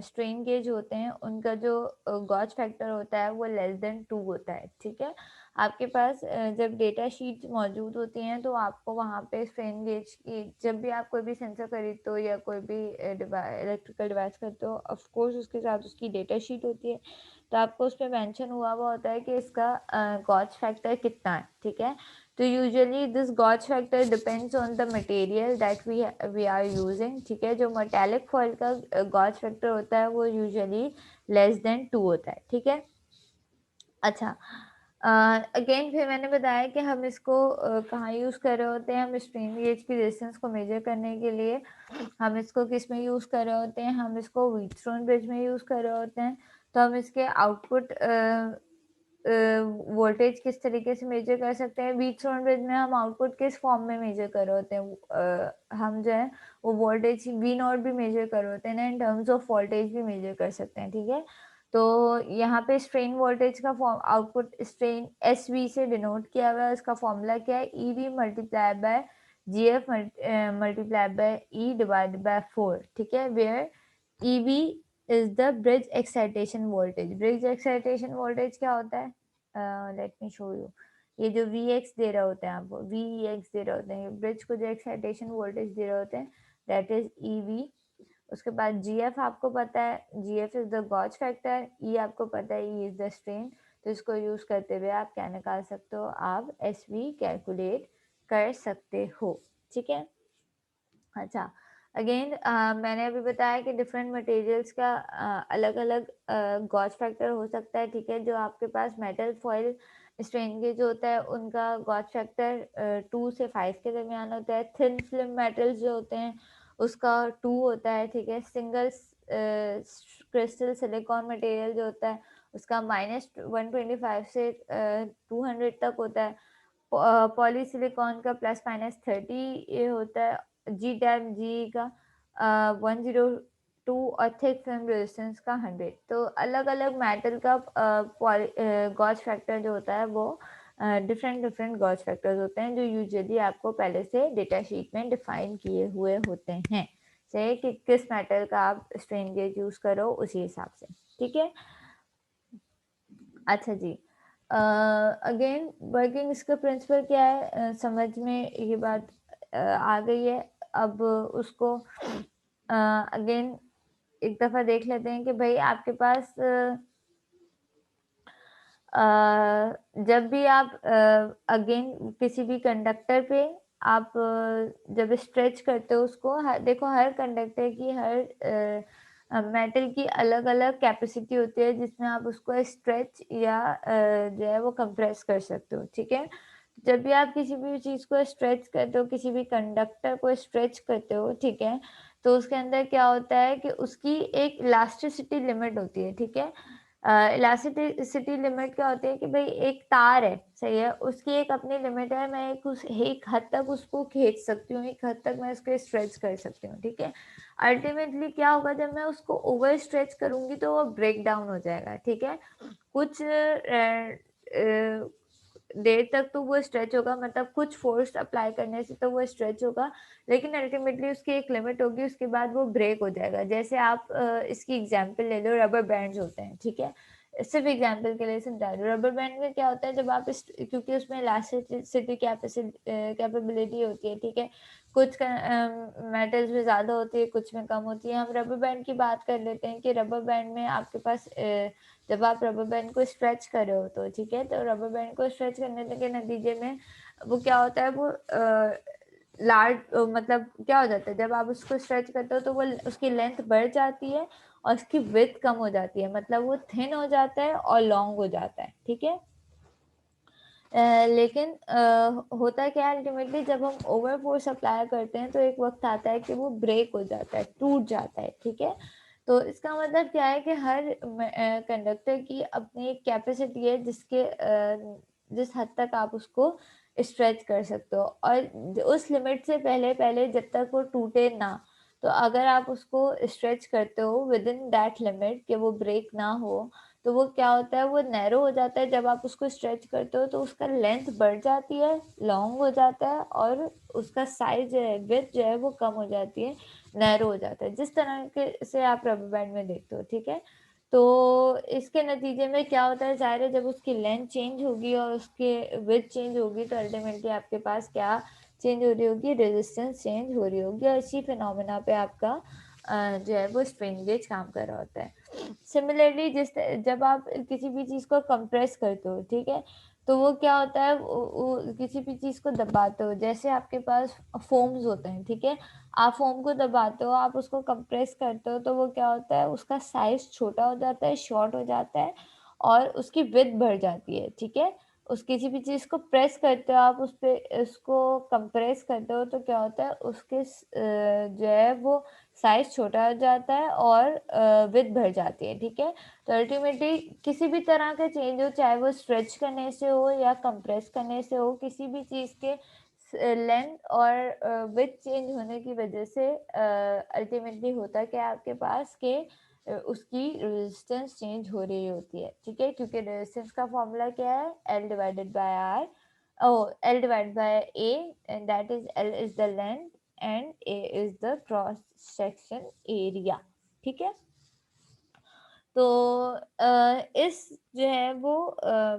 स्ट्रेन गेज होते हैं, उनका जो गॉज फैक्टर होता है वो <2 होता है, ठीक है। आपके पास जब डेटा शीट मौजूद होती हैं तो आपको वहाँ पे स्ट्रेन गेज की, जब भी आप कोई भी सेंसर खरीदते हो या कोई भी इलेक्ट्रिकल डिवाइस करते हो, ऑफ कोर्स उसके साथ उसकी डेटा शीट होती है, तो आपको उस पर मेंशन हुआ हुआ होता है कि इसका गॉज फैक्टर कितना है, ठीक है। तो usually this gauge factor depends on the material that we are using, ठीक है। जो मेटालिक फॉयल का गॉज फैक्टर होता है वो यूजुअली <2 होता है, ठीक है। अच्छा, अगेन फिर मैंने बताया कि हम इसको कहाँ यूज़ कर रहे होते हैं, हम स्ट्रेन गेज की रेजिस्टेंस को मेजर करने के लिए हम इसको किस में यूज़ कर रहे होते हैं, हम इसको व्हीटस्टोन ब्रिज में यूज़ कर रहे होते हैं। तो हम इसके आउटपुट वोल्टेज किस तरीके से मेजर कर सकते हैं, व्हीटस्टोन ब्रिज में हम आउटपुट किस फॉर्म में मेजर कर रहे होते हैं, हम जो है वो वोल्टेज वी नॉट भी मेजर कर रहे होते हैं ना, इन टर्म्स ऑफ वोल्टेज भी मेजर कर सकते हैं, ठीक है। तो यहाँ पे स्ट्रेन वोल्टेज का form output strain S V से डिनोट किया हुआ है, उसका फॉर्मूला क्या है, E V multiply by G F multiply by E divide by 4, ठीक है, where E V is the bridge excitation voltage. Bridge excitation voltage क्या होता है, लेट मी शो यू। ये जो वी एक्स दे रहे होते हैं, आपको वी एक्स दे रहे होते हैं, ब्रिज को जो एक्साइटेशन वोल्टेज दे रहे होते हैं, दैट इज ई वी। उसके बाद जी एफ आपको पता है, G F is the gauge factor, E आपको पता है, ई इज द स्ट्रेन। तो इसको यूज करते हुए आप क्या निकाल सकते हो, आप एस वी कैलकुलेट कर सकते हो, ठीक है। अच्छा, अगेन मैंने अभी बताया कि डिफरेंट मटेरियल्स का अलग अलग गॉज फैक्टर हो सकता है, ठीक है। जो आपके पास मेटल फॉयल स्ट्रेन गेज होता है उनका गॉज फैक्टर 2 से 5 के दरमियान होता है। थिन फिल्म मेटल्स जो होते हैं उसका 2 होता है, ठीक है। सिंगल क्रिस्टल सिलिकॉन मटेरियल जो होता है उसका -125 से 200 तक होता है। पॉलीसिलिकॉन का +-30 ये होता है। जी टैप जी का 102 और थिक फिल्म रेजिस्टेंस का 100। तो अलग अलग मेटल का गॉज फैक्टर जो होता है वो डिफरेंट डिफरेंट गॉज फैक्टर्स होते हैं, जो यूजुअली आपको पहले से डेटा शीट में डिफाइन किए हुए होते हैं, से कि किस मेटल का आप स्ट्रेन गेज यूज करो उसी हिसाब से, ठीक है। अच्छा जी, अगेन वर्किंग इसका प्रिंसिपल क्या है, समझ में ये बात आ गई है। अब उसको अगेन एक दफ़ा देख लेते हैं कि भाई आपके पास जब भी आप अगेन किसी भी कंडक्टर पे आप जब स्ट्रेच करते हो उसको, देखो हर कंडक्टर की हर मेटल की अलग-अलग कैपेसिटी होती है जिसमें आप उसको स्ट्रेच या जो है वो कंप्रेस कर सकते हो, ठीक है? जब भी आप किसी भी चीज़ को स्ट्रेच करते हो, किसी भी कंडक्टर को स्ट्रेच करते हो, ठीक है? तो उसके अंदर क्या होता है कि उसकी एक इलास्टिसिटी लिमिट होती है, ठीक है? इलास्टिसिटी लिमिट क्या होती है कि भई एक तार है, सही है? उसकी एक अपनी लिमिट है, मैं एक हद तक उसको खींच सकती हूँ, एक हद तक मैं उसको स्ट्रेच कर सकती हूँ, ठीक है? अल्टीमेटली क्या होगा जब मैं उसको ओवर स्ट्रेच करूँगी तो वो ब्रेक डाउन हो जाएगा, ठीक है? कुछ देर तक तो वो स्ट्रेच होगा, मतलब कुछ फ़ोर्स अप्लाई करने से तो वो स्ट्रेच होगा, लेकिन अल्टीमेटली उसकी एक लिमिट होगी, उसके बाद वो ब्रेक हो जाएगा। जैसे आप इसकी एग्ज़ाम्पल ले लो, रबर बैंड्स होते हैं, ठीक है? सिर्फ़ एग्ज़ाम्पल के लिए समझा रही हूँ। रबर बैंड में क्या होता है जब आप इस क्योंकि उसमें इलास्टिसिटी कैपेबिलिटी होती है, ठीक है? कुछ मेटल्स में ज़्यादा होती है, कुछ में कम होती है। हम रबर बैंड की बात कर लेते हैं कि रबर बैंड में आपके पास जब आप रबर बैंड को स्ट्रेच कर रहे हो तो ठीक है, तो रबर बैंड को स्ट्रेच करने के नतीजे में वो क्या होता है, वो मतलब क्या हो जाता है जब आप उसको स्ट्रेच करते हो तो वो उसकी लेंथ बढ़ जाती है और उसकी विड्थ कम हो जाती है, मतलब वो थिन हो जाता है और लॉन्ग हो जाता है, ठीक है? लेकिन होता क्या है अल्टीमेटली जब हम ओवर फोर्स अप्लाई करते हैं तो एक वक़्त आता है कि वो ब्रेक हो जाता है, टूट जाता है, ठीक है? तो इसका मतलब क्या है कि हर कंडक्टर की अपनी एक कैपेसिटी है जिस हद तक आप उसको स्ट्रेच कर सकते हो और उस लिमिट से पहले-पहले जब तक वो टूटे ना, तो अगर आप उसको स्ट्रेच करते हो विदिन दैट लिमिट कि वो ब्रेक ना हो, तो वो क्या होता है वो नैरो हो जाता है। जब आप उसको स्ट्रेच करते हो तो उसका लेंथ बढ़ जाती है, लॉन्ग हो जाता है और उसका साइज़ जो है, विड्थ जो है वो कम हो जाती है, नैरो हो जाता है। जिस तरह के से आप रबर बैंड में देखते हो, ठीक है? तो इसके नतीजे में क्या होता है, ज़ाहिर है जब उसकी लेंथ चेंज होगी और उसकी विड्थ चेंज होगी तो अल्टीमेटली आपके पास क्या चेंज हो रही होगी, रेजिस्टेंस चेंज हो रही होगी और इसी फिनोमेना पे आपका जो है वो स्ट्रेन गेज काम कर रहा होता है। सिमिलरली जब आप किसी भी चीज़ को कंप्रेस करते हो, ठीक है? तो वो क्या होता है वो किसी भी चीज़ को दबाते हो, जैसे आपके पास फ़ोम्स होते हैं, ठीक है? आप फ़ोम को दबाते हो, आप उसको कंप्रेस करते हो तो वो क्या होता है उसका साइज़ छोटा हो जाता है, शॉर्ट हो जाता है और उसकी विड्थ बढ़ जाती है, ठीक है? उस किसी भी चीज़ को प्रेस करते हो आप उसपे उसको कंप्रेस करते हो तो क्या होता है जो है वो साइज़ छोटा हो जाता है और विड्थ बढ़ जाती है, ठीक है? तो अल्टीमेटली किसी भी तरह का चेंज हो, चाहे वो स्ट्रेच करने से हो या कंप्रेस करने से हो, किसी भी चीज़ के लेंथ और विड्थ चेंज होने की वजह से अल्टीमेटली होता क्या है आपके पास कि उसकी रेजिस्टेंस चेंज हो रही होती है, ठीक है? क्योंकि रेजिस्टेंस का फॉर्मूला क्या है? L divided by R L divided by A and that is L is the length and A is the cross section area, ठीक है? तो इस जो है वो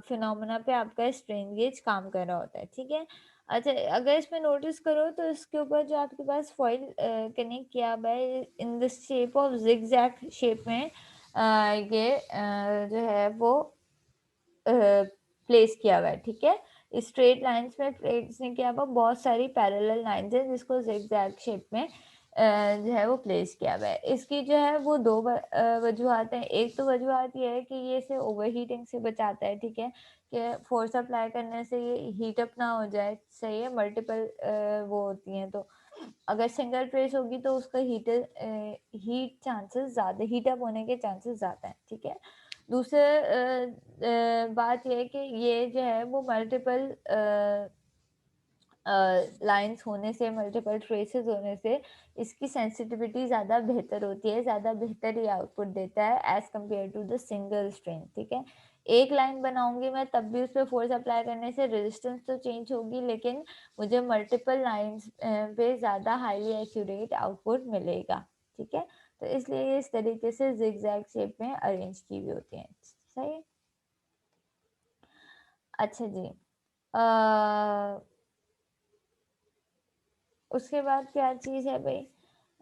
फिनोमेना पे आपका स्ट्रेन गेज काम कर रहा होता है, ठीक है? अच्छा, अगर इसमें नोटिस करो तो इसके ऊपर जो आपके पास फॉइल कनेक्ट किया हुआ है in the shape of zigzag shape में ये जो है वो प्लेस किया हुआ है, ठीक है? स्ट्रेट लाइन्स में प्लेस नहीं किया हुआ, बहुत सारी पैरेलल लाइन्स हैं जिसको ज़िगज़ैग शेप में जो है वो प्लेस किया हुआ है। इसकी जो है वो 2 वजूहात हैं। एक तो वजूहात ये है कि ये इसे ओवरहीटिंग से बचाता है, ठीक है? कि फ़ोर्स अप्लाई करने से ये हीट अप ना हो जाए, सही है? मल्टीपल वो होती हैं तो अगर सिंगल ट्रेस होगी तो उसका हीट अप होने के चांसेस ज़्यादा हैं, ठीक है? दूसरे बात ये है कि ये जो है वो मल्टीपल लाइन्स होने से, मल्टीपल ट्रेसेस होने से इसकी सेंसिटिविटी ज़्यादा बेहतर होती है, ज़्यादा बेहतर ये आउटपुट देता है as compare to the single strain, ठीक है? एक लाइन बनाऊँगी मैं तब भी उसपे फ़ोर्स अप्लाई करने से रेजिस्टेंस तो चेंज होगी लेकिन मुझे मल्टीपल लाइन्स पे ज़्यादा हाईली एक्यूरेट आउटपुट मिलेगा, ठीक है? तो इसलिए ये इस तरीके से ज़िगज़ैग शेप में अरेंज की हुई होती हैं, सही है? अच्छा जी। अ उसके बाद क्या चीज़ है भई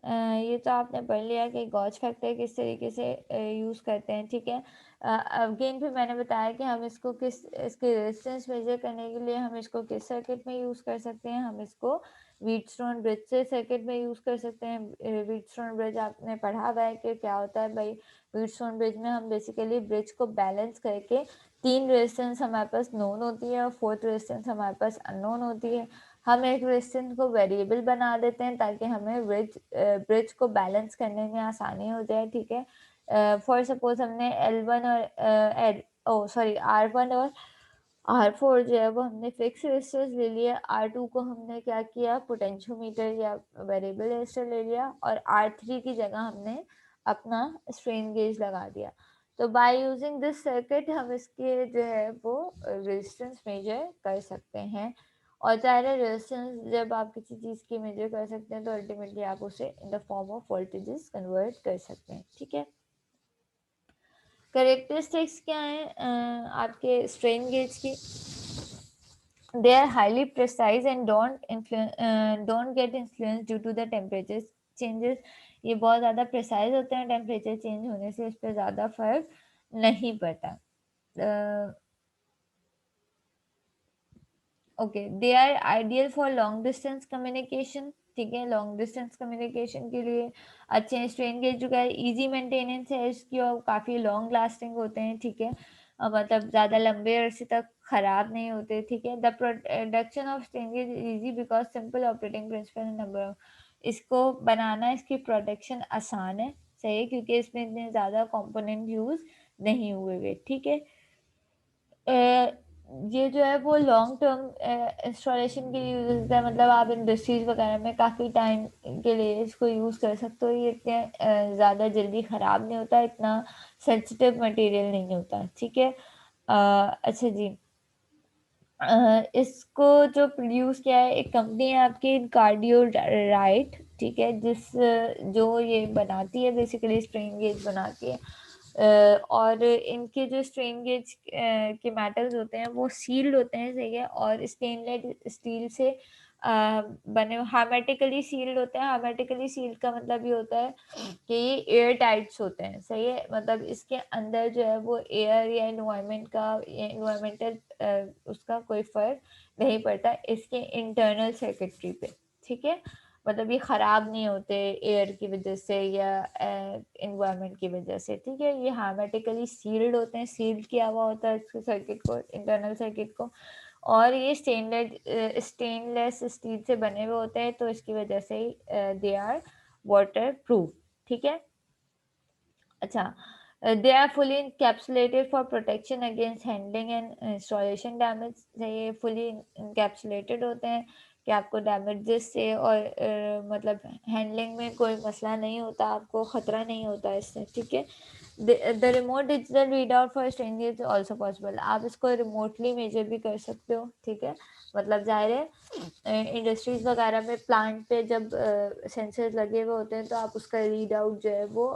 ये तो आपने पढ़ लिया कि गॉस फैक्टर किस तरीके से यूज़ करते हैं, ठीक है। अगेन फिर मैंने बताया कि हम इसको किस इसके रेजिस्टेंस मेजर करने के लिए हम इसको किस सर्किट में यूज़ कर सकते हैं, हम इसको व्हीटस्टोन ब्रिज से सर्किट में यूज़ कर सकते हैं। व्हीटस्टोन ब्रिज आपने पढ़ा हुआ है कि क्या होता है भाई। व्हीटस्टोन ब्रिज में हम बेसिकली ब्रिज को बैलेंस करके 3 रेजिस्टेंस हमारे पास नोन होती है और 4th रेजिस्टेंस हमारे पास अननोन होती है। हम एक रेजिस्टेंस को वेरिएबल बना देते हैं ताकि हमें ब्रिज को बैलेंस करने में आसानी हो जाए, ठीक है। फॉर सपोज हमने L1 और R1 और R4 जो है वो हमने फिक्स रेजिस्टर्स ले लिया। R2 को हमने क्या किया, पोटेंशियोमीटर या वेरिएबल रेजिस्टर ले लिया और R3 की जगह हमने अपना स्ट्रेन गेज लगा दिया। तो बाय यूजिंग दिस सर्किट हम इसके जो है वो रेजिस्टेंस मेजर कर सकते हैं। और चाहे रेजिस्टेंस जब आप किसी चीज़ की मेजर कर सकते हैं तो अल्टीमेटली आप उसे इन the form of voltages convert कर सकते हैं, ठीक है। करेक्टरिस्टिक्स क्या है आपके स्ट्रेन गेज की? They are highly precise and don't get influenced due to the temperature changes. ये बहुत ज़्यादा प्रिसाइज होते हैं, टेम्परेचर चेंज होने से इस पर ज़्यादा फर्क नहीं पड़ता। Okay, they are ideal for long distance communication, ठीक है। लॉन्ग डिस्टेंस कम्युनिकेशन के लिए अच्छे हैं। स्ट्रेन गेज जो है इजी मेंटेनेंस है इसकी और काफ़ी लॉन्ग लास्टिंग होते हैं, ठीक है। मतलब ज़्यादा लंबे अरसे तक ख़राब नहीं होते, ठीक है। The production of strain gauge easy because simple operating principle number. इसको बनाना, इसकी प्रोडक्शन आसान है, सही है, क्योंकि इसमें इतने ज़्यादा कंपोनेंट यूज़ नहीं हुए हुए, ठीक है। ये जो है वो लॉन्ग टर्म इंस्टॉलेशन के लिए यूज़ होता है, मतलब आप इंडस्ट्रीज वगैरह में काफ़ी टाइम के लिए इसको यूज़ कर सकते हो। ये इतने ज़्यादा जल्दी ख़राब नहीं होता, इतना सेंसिटिव मटेरियल नहीं होता, ठीक है। अच्छा जी, इसको जो प्रोड्यूस किया है एक कंपनी है आपकी कार्डियो राइट, ठीक है, जो ये बनाती है बेसिकली स्ट्रेन गेज बनाती है। और इनके जो स्ट्रेन गेज के मेटल्स होते हैं वो सील्ड होते हैं, सही है, और स्टेनलेस स्टील से बने हार्मेटिकली सील्ड होते हैं। हार्मेटिकली सील्ड का मतलब ये होता है कि ये एयर टाइट्स होते हैं, सही है, मतलब इसके अंदर जो है वो एयर या इन्वायरमेंट का या इन्वायरमेंटल उसका कोई फर्क नहीं पड़ता इसके इंटरनल सर्किटरी पे, ठीक है। मतलब ये ख़राब नहीं होते एयर की वजह से या इन्वायरमेंट की वजह से, ठीक है। ये हार्मेटिकली सील्ड होते हैं, सील्ड किया हुआ होता है इसके सर्किट को, इंटरनल सर्किट को। और ये स्टेनलेस स्टील से बने हुए होते हैं, तो इसकी वजह से ही दे आर वाटर प्रूफ, ठीक है। अच्छा, they are fully encapsulated for protection against handling and installation damage. ये फुली इनकैप्सुलेटेड होते हैं कि आपको डैमेजेस से और मतलब हैंडलिंग में कोई मसला नहीं होता, आपको ख़तरा नहीं होता इससे, ठीक है। The remote digital read out for strain gauge also possible. आप इसको रिमोटली मेजर भी कर सकते हो, ठीक है। मतलब ज़ाहिर है इंडस्ट्रीज वगैरह में प्लांट पे जब सेंसर्स लगे हुए होते हैं तो आप उसका रीड आउट जो है वो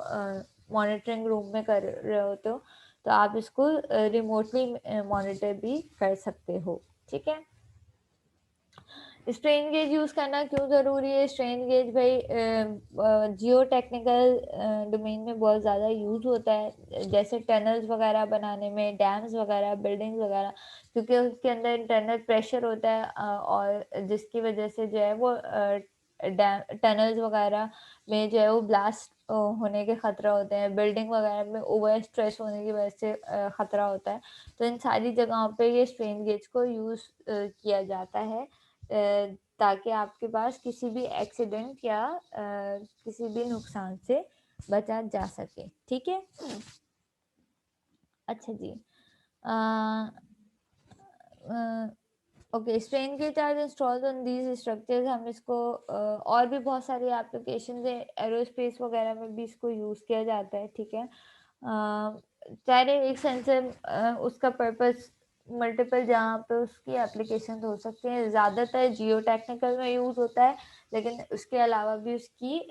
मॉनिटरिंग रूम में कर रहे होते हो, तो आप इसको रिमोटली मॉनिटर भी कर सकते हो, ठीक है। स्ट्रेन गेज यूज़ करना क्यों ज़रूरी है? स्ट्रेन गेज भाई जियो टेक्निकल डोमेन में बहुत ज़्यादा यूज़ होता है, जैसे टनल्स वगैरह बनाने में, डैम्स वगैरह, बिल्डिंग्स वगैरह, क्योंकि उसके अंदर इंटरनल प्रेशर होता है और जिसकी वजह से जो है वो टनल्स वगैरह में जो है वो ब्लास्ट होने के ख़तरा होते हैं, बिल्डिंग वगैरह में ओवर स्ट्रेस होने की वजह से ख़तरा होता है। तो इन सारी जगहों पे ये स्ट्रेन गेज को यूज़ किया जाता है ताकि आपके पास किसी भी एक्सीडेंट या किसी भी नुकसान से बचा जा सके, ठीक है। अच्छा जी, okay, strain gauge are installed on these structures. हम इसको और भी बहुत सारी एप्लीकेशन है, एरोस्पेस वगैरह में भी इसको यूज़ किया जाता है, ठीक है। चाहे एक सेंसर उसका पर्पस मल्टीपल जहाँ पे उसकी एप्लीकेशन हो सकती हैं, ज़्यादातर जियो टेक्निकल में यूज़ होता है, लेकिन उसके अलावा भी उसकी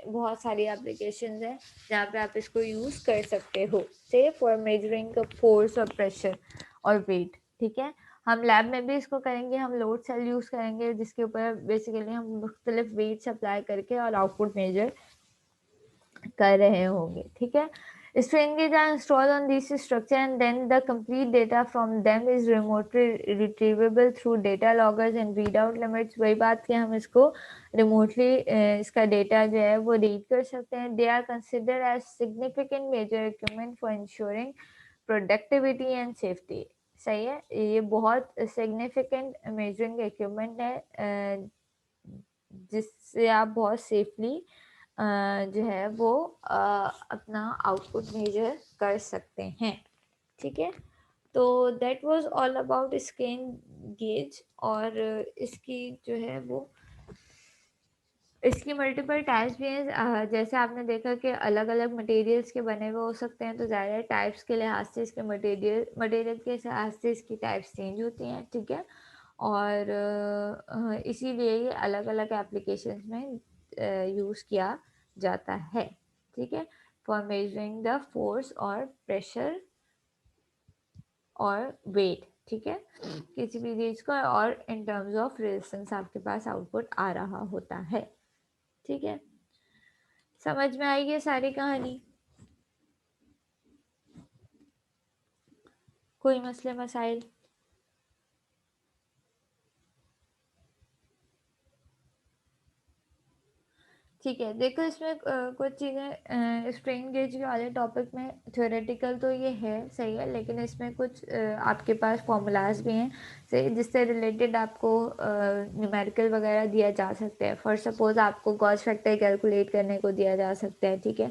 बहुत सारी एप्लीकेशंस हैं जहाँ पे आप इसको यूज़ कर सकते हो, से फॉर मेजरिंग द फोर्स और प्रेशर और वेट, ठीक है। हम लैब में भी इसको करेंगे, हम लोड सेल यूज़ करेंगे जिसके ऊपर बेसिकली हम मुख्तलिफ वेट्स अप्लाई करके और आउटपुट मेजर कर रहे होंगे, ठीक है। String gauge are installed on these structure and then the complete data from them is remotely retrievable through data loggers and readout limits। वही बात कि हम इसको remotely इसका data जो है वो read कर सकते हैं। They are considered as significant major equipment for ensuring productivity and safety। सही है, ये बहुत significant measuring equipment है जिससे आप बहुत सेफली जो है वो अपना आउटपुट मेजर कर सकते हैं, ठीक है। तो that was all about strain gauge. और इसकी जो है वो इसकी मल्टीपल टाइप्स भी हैं। जैसे आपने देखा कि अलग अलग मटेरियल्स के बने हुए हो सकते हैं, तो ज़्यादा टाइप्स के लिहाज से इसके मटेरियल के लिहाज से इसकी टाइप्स चेंज होती हैं, ठीक है। और इसीलिए ये अलग अलग एप्लीकेशंस में यूज़ किया जाता है, ठीक है, फॉर मेजरिंग द फोर्स और प्रेशर और वेट, ठीक है, किसी भी चीज़ का। और इन टर्म्स ऑफ रेजिस्टेंस आपके पास आउटपुट आ रहा होता है, ठीक है। समझ में आई ये सारी कहानी? कोई मसले मसाइल? ठीक है, देखो इसमें कुछ चीज़ें स्ट्रेन गेज वाले टॉपिक में थ्योरेटिकल तो ये है, सही है, लेकिन इसमें कुछ आपके पास फॉर्मूलाज भी हैं सही, जिससे रिलेटेड आपको न्यूमेरिकल वगैरह दिया जा सकता है। फॉर सपोज आपको गॉस फैक्टर कैलकुलेट करने को दिया जा सकता है, ठीक है।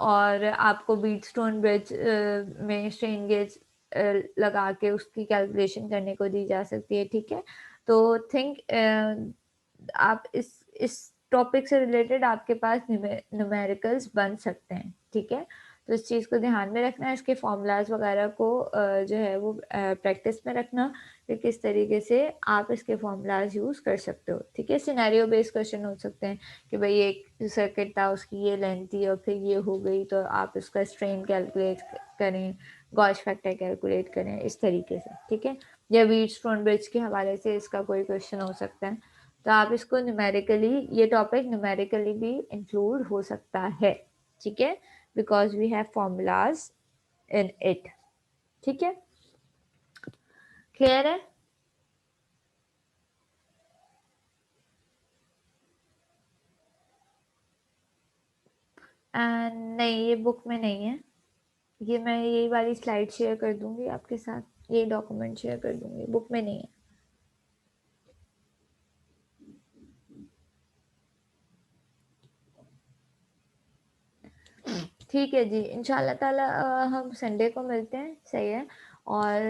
और आपको बीटस्टोन ब्रिज में स्ट्रेन गेज लगा के उसकी कैलकुलेशन करने को दी जा सकती है, ठीक है। तो थिंक आप इस टॉपिक से रिलेटेड आपके पास न्यूमेरिकल्स बन सकते हैं, ठीक है। तो इस चीज़ को ध्यान में रखना है, इसके फॉर्मूलाज वगैरह को जो है वो प्रैक्टिस में रखना कि किस तरीके से आप इसके फॉर्मूलाज यूज़ कर सकते हो, ठीक है। सिनेरियो बेस्ड क्वेश्चन हो सकते हैं कि भाई एक सर्किट था, उसकी ये लेंथ थी और फिर ये हो गई, तो आप इसका स्ट्रेन कैलकुलेट करें, गॉस फैक्टर कैलकुलेट करें, इस तरीके से, ठीक है। या व्हीटस्टोन ब्रिज के हवाले से इसका कोई क्वेश्चन हो सकता है, तो आप इसको न्यूमेरिकली, ये टॉपिक न्यूमेरिकली भी इंक्लूड हो सकता है, ठीक है, because we have formulas in it, ठीक है। क्लियर है? नहीं, ये बुक में नहीं है, ये मैं यही वाली स्लाइड शेयर कर दूंगी आपके साथ, ये डॉक्यूमेंट शेयर कर दूंगी, बुक में नहीं है। ठीक है जी, इंशाल्लाह ताला हम संडे को मिलते हैं, सही है। और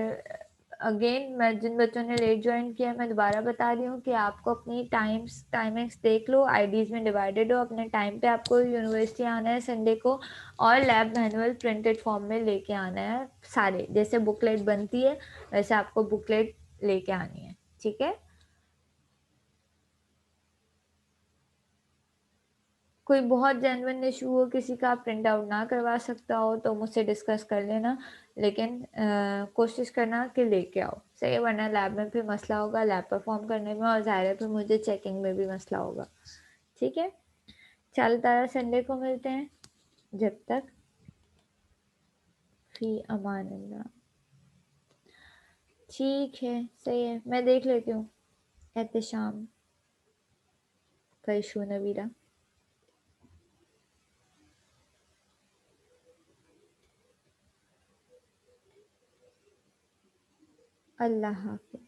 अगेन मैं जिन बच्चों ने लेट ज्वाइन किया, मैं दोबारा बता रही हूँ कि आपको अपनी टाइमिंग्स देख लो, आईडीज में डिवाइडेड हो, अपने टाइम पे आपको यूनिवर्सिटी आना है संडे को, और लैब मैनुअल प्रिंटेड फॉर्म में लेके आना है सारे, जैसे बुकलेट बनती है वैसे आपको बुकलेट लेके आनी है, ठीक है। कोई बहुत जेन्युइन इशू हो, किसी का आप प्रिंट आउट ना करवा सकता हो, तो मुझसे डिस्कस कर लेना, लेकिन कोशिश करना कि लेके आओ, सही है, वरना लैब में फिर मसला होगा, लैब परफॉर्म करने में, और ज़ाहिर है फिर मुझे चेकिंग में भी मसला होगा, ठीक है। चल तारा, संडे को मिलते हैं, जब तक फी अमान अल्लाह। ठीक है, सही है, मैं देख लेती हूँ एहतशाम का इशू नवीरा। अल्लाह हाफिज़।